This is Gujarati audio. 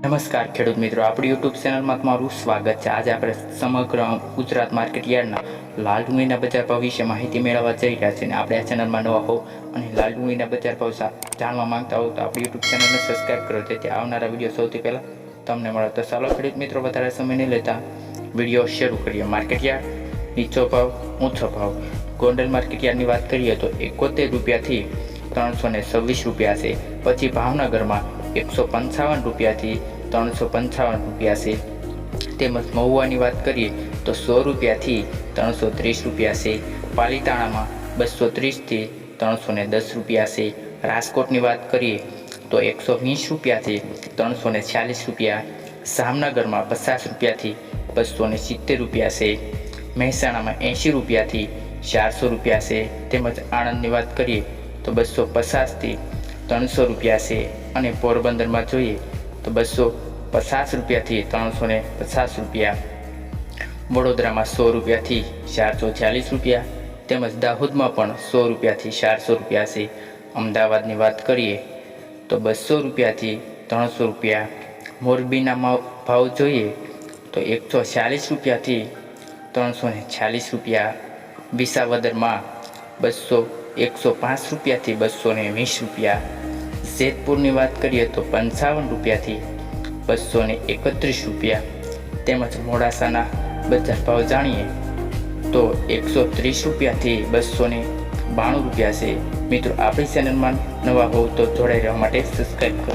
નમસ્કાર ખેડૂત મિત્રો, આપણી યુટ્યુબ ચેનલમાં તમારું સ્વાગત છે। આજે આપણે સમગ્ર ગુજરાત માર્કેટ યાર્ડના લાલ ડુંગળીના બજાર ભાવ વિશે માહિતી મેળવવા જઈ રહ્યા છીએ। આપણે આ ચેનલમાં નવા હો અને લાલ ડુંગળીના બજાર ભાવ જાણવા માંગતા હો તો આપણી યુટ્યુબ ચેનલને સબસ્ક્રાઈબ કરો, જેથી આવનારા વિડીયો સૌથી પહેલાં તમને મળે। તો ચાલો ખેડૂત મિત્રો, વધારે સમય નહીં લેતા વિડીયો શરૂ કરીએ। માર્કેટ યાર્ડ નીચો ભાવ ઊંચો ભાવ। ગોંડલ માર્કેટ યાર્ડની વાત કરીએ તો 71 રૂપિયાથી 326 રૂપિયા છે। પછી ભાવનગરમાં 155 રૂપિયાથી 355 રૂપિયા છે। તેમજ મહુવાની વાત કરીએ તો 100 રૂપિયાથી 330 રૂપિયા છે। પાલીતાણામાં 230થી 310 રૂપિયા છે। રાજકોટની વાત કરીએ તો 120 રૂપિયાથી 346 રૂપિયા। જામનગરમાં 50 રૂપિયાથી 270 રૂપિયા છે। મહેસાણામાં 80 રૂપિયાથી 400 રૂપિયા છે। તેમજ આણંદની વાત કરીએ તો 250થી 300 રૂપિયા છે। અને પોરબંદરમાં જોઈએ તો 250 રૂપિયાથી 350 રૂપિયા। વડોદરામાં 100 રૂપિયાથી 440 રૂપિયા। તેમજ દાહોદમાં પણ 100 રૂપિયાથી 400 રૂપિયા છે। અમદાવાદની વાત કરીએ તો 200 રૂપિયાથી 300 રૂપિયા। મોરબીના ભાવ જોઈએ તો 140 રૂપિયાથી 346 રૂપિયા। વિસાવદરમાં 105 રૂપિયાથી 220 રૂપિયા। જેતપુરની વાત કરીએ તો 55 રૂપિયાથી 231 રૂપિયા। તેમજ મોડાસાના બજાર ભાવ જાણીએ તો 130 રૂપિયાથી 292 રૂપિયા છે। મિત્રો, આપણી ચેનલમાં નવા હોવ તો જોડાઈ રહેવા માટે સબસ્ક્રાઈબ કરો।